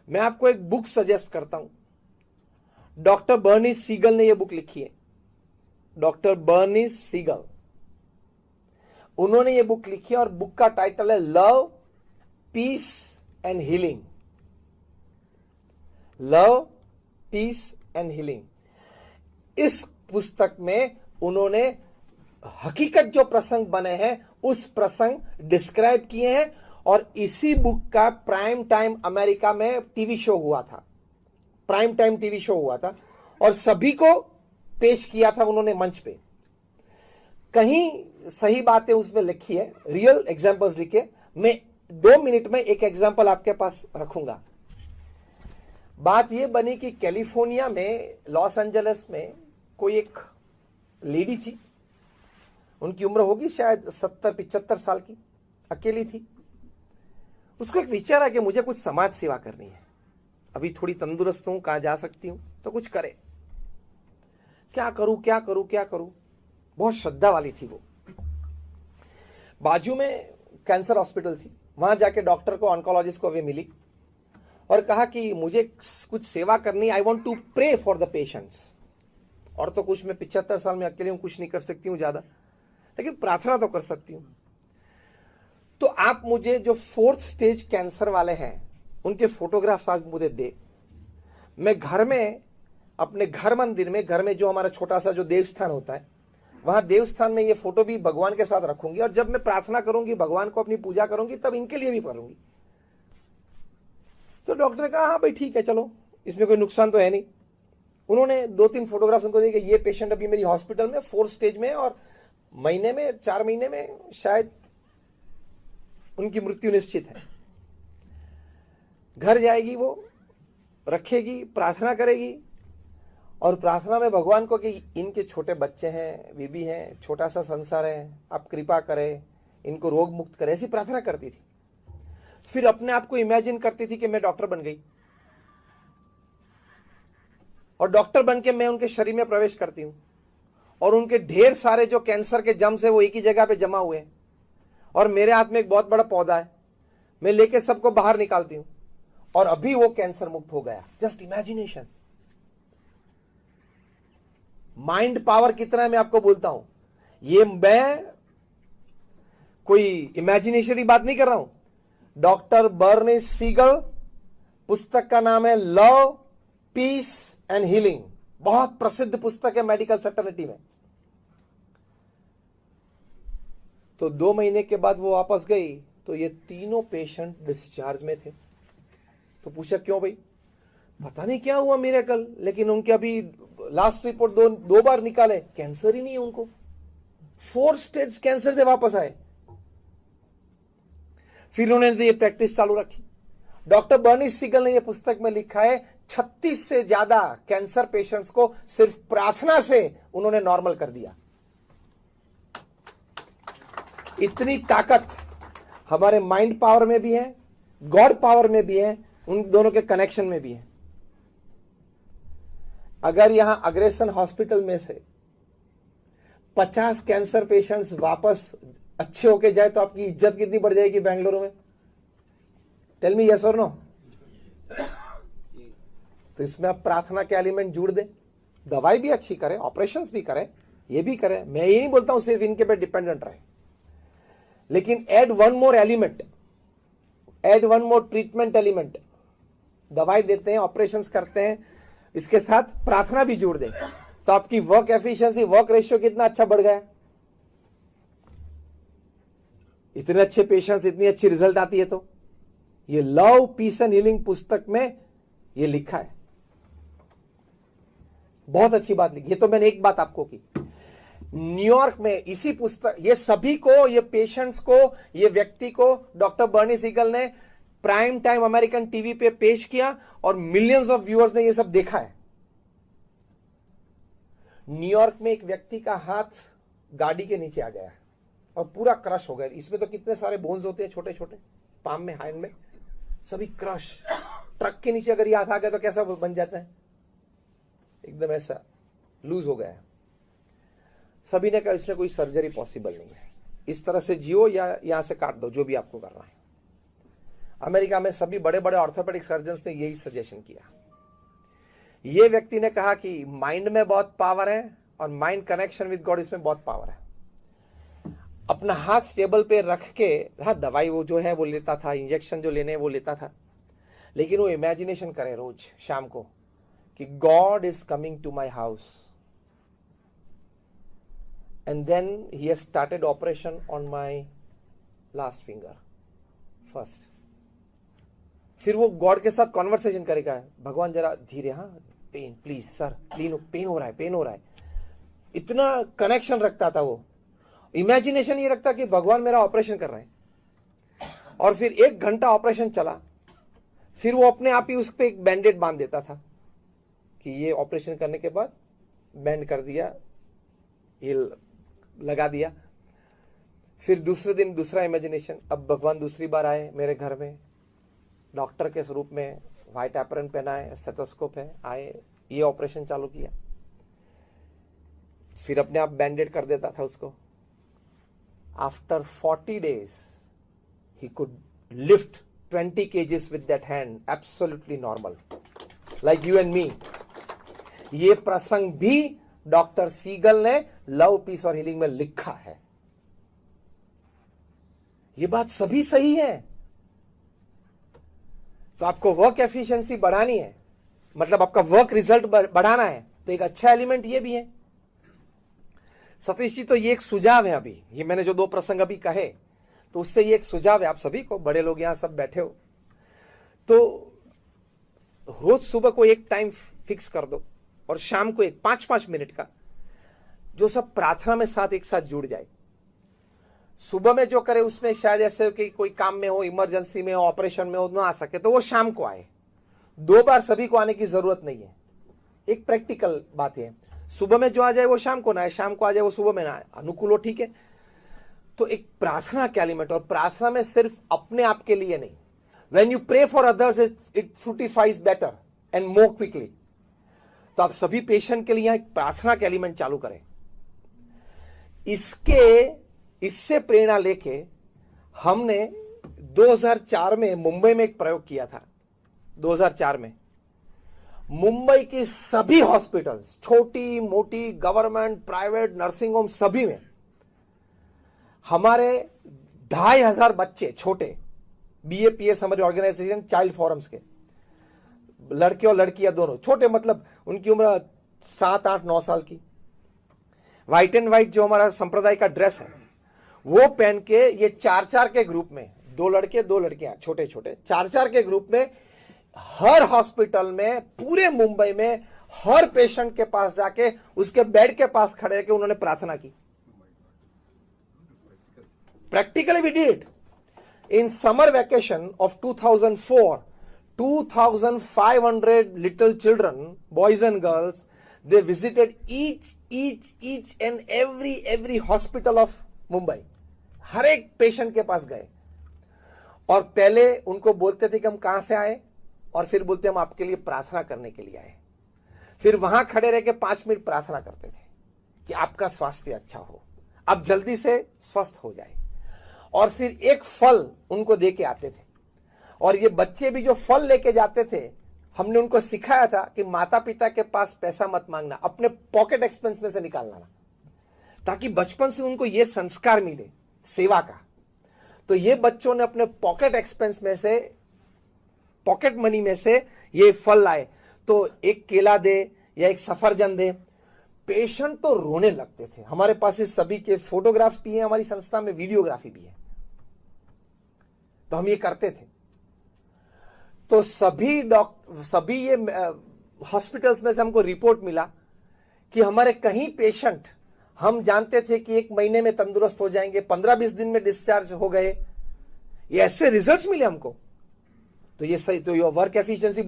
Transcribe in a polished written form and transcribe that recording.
मैं आपको एक बुक सजेस्ट करता हूं। डॉक्टर बर्नी सीगल ने यह बुक लिखी है। डॉक्टर बर्नी सीगल, उन्होंने यह बुक लिखी है और बुक का टाइटल है love, peace and healing. Love, peace and healing. इस पुस्तक में उन्होंने हकीकत जो प्रसंग बने हैं उस प्रसंग डिस्क्राइब किए हैं और इसी बुक का प्राइम टाइम अमेरिका में टीवी शो हुआ था। प्राइम टाइम टीवी शो हुआ था और सभी को पेश किया था उन्होंने मंच पे। कहीं सही बातें उसमें लिखी है, रियल एग्जांपल्स लिखे। मैं 2 मिनट में एक एग्जांपल आपके पास रखूंगा। बात यह बनी कि कैलिफोर्निया में, लॉस एंजलिस में कोई एक लेडी थी। उनकी उम्र होगी शायद 70-75 साल की, अकेली थी। उसको एक विचार है कि मुझे कुछ समाज सेवा करनी है, अभी थोड़ी तंदुरुस्त हूं, कहां जा सकती हूं तो कुछ करे, क्या करूं क्या करूं क्या करूं। बहुत श्रद्धा वाली थी वो। बाजू में कैंसर हॉस्पिटल थी, वहां जाके डॉक्टर को, ऑन्कोलॉजिस्ट को वे मिली और कहा कि मुझे कुछ सेवा करनी, I want to pray for the patients. और तो कुछ, मैं 75 साल में अकेले हूं, कुछ नहीं कर सकती हूं ज्यादा, लेकिन प्रार्थना तो कर सकती हूं। तो आप मुझे जो 4th स्टेज कैंसर वाले हैं उनके फोटोग्राफ्स आज मुझे दे। मैं घर में, अपने घर मंदिर में, घर में जो हमारा छोटा सा जो देवस्थान होता है, वहां देवस्थान में ये फोटो भी भगवान के साथ रखूंगी और जब मैं प्रार्थना करूंगी, भगवान को अपनी पूजा करूंगी, तब इनके लिए भी करूंगी। तो डॉक्टर ने कहा हाँ भाई ठीक है, चलो, इसमें कोई नुकसान तो है नहीं। उन्होंने 2-3 फोटोग्राफ्स उनको दिए कि ये पेशेंट अभी मेरी हॉस्पिटल में 4th स्टेज में और महीने में, 4 महीने में शायद उनकी मृत्यु निश्चित है। घर जाएगी, वो रखेगी, प्रार्थना करेगी और प्रार्थना में भगवान को कि इनके छोटे बच्चे हैं, बीबी हैं, छोटा सा संसार है, आप कृपा करें, इनको रोग मुक्त करें, ऐसी प्रार्थना करती थी। फिर अपने आप को इमेजिन करती थी कि मैं डॉक्टर बन गई और डॉक्टर बन के मैं उनके शरीर में प्रवेश करती हूं और उनके ढेर सारे जो कैंसर के जम्स है वो एक ही जगह पे जमा हुए हैं और मेरे हाथ में एक बहुत बड़ा पौधा है, मैं लेके सबको बाहर निकालती हूं और अभी वो कैंसर मुक्त हो गया। Just imagination. माइंड पावर कितना है मैं आपको बोलता हूं। ये मैं कोई इमेजिनेशन की बात नहीं कर रहा हूं। डॉक्टर बर्नी सीगल, पुस्तक का नाम है लव, पीस एंड हीलिंग। बहुत प्रसिद्ध पुस्तक है मेडिकल फ्रेटर्निटी में। तो 2 महीने के बाद वो वापस गई तो ये तीनों पेशेंट डिस्चार्ज में थे। तो पूछा क्यों भाई? पता नहीं क्या हुआ मिरेकल, लेकिन उनके अभी लास्ट रिपोर्ट दो बार निकाले, कैंसर ही नहीं है उनको। 4th स्टेज कैंसर से वापस आए। फिर उन्होंने ये प्रैक्टिस चालू रखी। डॉक्टर बर्नी सीगल ने ये पुस्तक में लिखा है 36 से ज्यादा कैंसर पेशेंट्स को सिर्फ प्रार्थना से उन्होंने नॉर्मल कर दिया। इतनी ताकत हमारे माइंड पावर में भी है, गॉड पावर में भी है, उन दोनों के कनेक्शन में भी है। अगर यहां अग्रेसन हॉस्पिटल में से 50 कैंसर पेशेंट्स वापस अच्छे होके जाए तो आपकी इज्जत कितनी बढ़ जाएगी बेंगलुरु में? टेल मी यस और नो। तो इसमें आप प्रार्थना के एलिमेंट जोड़ दें, दवाई भी अच्छी करें, ऑपरेशंस भी करें, ये भी करें। मैं ये नहीं बोलता हूं सिर्फ इनके पे डिपेंडेंट रहे, लेकिन add one more element, add one more treatment element. दवाई देते हैं, ऑपरेशंस करते हैं, इसके साथ प्रार्थना भी जोड़ दें तो आपकी वर्क एफिशिएंसी, वर्क रेशियो कितना अच्छा बढ़ गया। इतने अच्छे पेशेंट्स, इतनी अच्छी रिजल्ट आती है। तो ये लव, पीस एंड हीलिंग पुस्तक में ये लिखा है। बहुत अच्छी बात लिखी। ये तो मैंने एक बात आपको की। न्यूयॉर्क में इसी पुस्तक, ये सभी को, ये पेशेंट्स को, ये व्यक्ति को डॉक्टर बर्नी सीगल ने प्राइम टाइम अमेरिकन टीवी पे पेश किया और मिलियंस ऑफ व्यूअर्स ने ये सब देखा है। न्यूयॉर्क में एक व्यक्ति का हाथ गाड़ी के नीचे आ गया और पूरा क्रश हो गया। इसमें तो कितने सारे बोन्स होते हैं, छोटे छोटे, पाम में, हैंड में, सभी क्रश। ट्रक के नीचे अगर ये हाथ आ गया तो कैसा बन जाता है? एकदम ऐसा लूज हो गया। सभी ने कहा इसमें कोई सर्जरी पॉसिबल नहीं है, इस तरह से जियो या यहां से काट दो, जो भी आपको करना है। अमेरिका में सभी बड़े बड़े ऑर्थोपेडिक सर्जन्स ने यही सजेशन किया। ये व्यक्ति ने कहा कि माइंड में बहुत पावर है और माइंड कनेक्शन विद गॉड इसमें बहुत पावर है। अपना हाथ टेबल पे रख के, हाँ दवाई वो जो है वो लेता था, इंजेक्शन जो लेने वो लेता था, लेकिन वो इमेजिनेशन करे रोज शाम को कि God is coming to my house. And then he has started operation on my last finger first. फिर वो गॉड के साथ कॉन्वर्सेशन करेगा, भगवान जरा धीरे, हाँ पेन प्लीज सर, पेन हो रहा है, पेन हो रहा है। इतना कनेक्शन रखता था वो, इमेजिनेशन ये रखता कि भगवान मेरा ऑपरेशन कर रहे हैं। और फिर 1 घंटा ऑपरेशन चला, फिर वो अपने आप ही उस पर एक बैंडेड बांध देता था कि ये ऑपरेशन करने के बाद बैंड कर दिया, ये लगा दिया। फिर दूसरे दिन दूसरा इमेजिनेशन, अब भगवान दूसरी बार आए मेरे घर में, डॉक्टर के स्वरूप में, व्हाइट एप्रन पहना है, स्टेथोस्कोप है, आए, ये ऑपरेशन चालू किया। फिर अपने आप बैंडेड कर देता था उसको। After 40 days he could lift 20 kgs with that hand, absolutely normal, like you and me. ये प्रसंग भी डॉक्टर सीगल ने लव, पीस और हीलिंग में लिखा है। ये बात सभी सही है। तो आपको वर्क एफिशिएंसी बढ़ानी है, मतलब आपका वर्क रिजल्ट बढ़ाना है, तो एक अच्छा एलिमेंट ये भी है। सतीश जी, तो ये एक सुझाव है। अभी ये मैंने जो 2 प्रसंग अभी कहे, तो उससे ये एक सुझाव है आप सभी को, बड़े लोग यहां सब बैठे हो, तो रोज सुबह को एक टाइम फिक्स कर दो और शाम को एक 5-5 मिनट का, जो सब प्रार्थना में साथ एक साथ जुड़ जाए। सुबह में जो करे उसमें शायद ऐसे कि कोई काम में हो, इमरजेंसी में हो, ऑपरेशन में हो, ना आ सके तो वो शाम को आए। 2 बार सभी को आने की जरूरत नहीं है। एक प्रैक्टिकल बात है, सुबह में जो आ जाए वो शाम को ना आए, शाम को आ जाए वो सुबह में ना आए, अनुकूल हो, ठीक है। तो एक प्रार्थना का एलिमेंट, और प्रार्थना में सिर्फ अपने आप के लिए नहीं, when you pray for others it fructifies better and more quickly. तो आप सभी पेशेंट के लिए यहां एक प्रार्थना का एलिमेंट चालू करें। इससे प्रेरणा लेके हमने 2004 में मुंबई में एक प्रयोग किया था। 2004 में मुंबई की सभी हॉस्पिटल्स, छोटी मोटी, गवर्नमेंट, प्राइवेट, नर्सिंग होम, सभी में हमारे 2500 बच्चे छोटे, BAPS हमारी ऑर्गेनाइजेशन चाइल्ड फोरम्स के, लड़के और लड़कियां दोनों छोटे, मतलब उनकी उम्र 7, 8, 9 साल की, व्हाइट एंड व्हाइट जो हमारा संप्रदाय का ड्रेस है वो पहन के, ये 4-4 के ग्रुप में, 2 लड़के 2 लड़कियां, छोटे छोटे 4-4 के ग्रुप में, हर हॉस्पिटल में, पूरे मुंबई में, हर पेशेंट के पास जाके उसके बेड के पास खड़े होकर उन्होंने प्रार्थना की। Practically we did it. In summer vacation of 2004, 2500 little children, boys and girls, they visited each and every hospital of Mumbai. हर एक पेशेंट के पास गए और पहले उनको बोलते थे कि हम कहां से आए, और फिर बोलते हम आपके लिए प्रार्थना करने के लिए आए। फिर वहां खड़े रह के 5 मिनट प्रार्थना करते थे कि आपका स्वास्थ्य अच्छा हो, आप जल्दी से स्वस्थ हो जाए, और फिर एक फल उनको दे के आते थे। और ये बच्चे भी जो फल लेके जाते थे, हमने उनको सिखाया था कि माता पिता के पास पैसा मत मांगना, अपने पॉकेट एक्सपेंस में से निकालना, ताकि बचपन से उनको ये संस्कार मिले सेवा का। तो ये बच्चों ने अपने पॉकेट एक्सपेंस में से, पॉकेट मनी में से ये फल लाए, तो एक केला दे या एक सफरजन दे, पेशेंट तो रोने लगते थे। हमारे पास इस सभी के फोटोग्राफ्स भी हैं, हमारी संस्था में वीडियोग्राफी भी है, तो हम ये करते थे। तो सभी ये हॉस्पिटल्स में से हमको रिपोर्ट मिला कि हमारे कहीं पेशेंट हम जानते थे कि 1 महीने में तंदुरुस्त हो जाएंगे, 15-20 दिन में डिस्चार्ज हो गए, ये ऐसे रिजल्ट्स मिले हमको। तो ये सही, तो ये वर्क एफिशिएंसी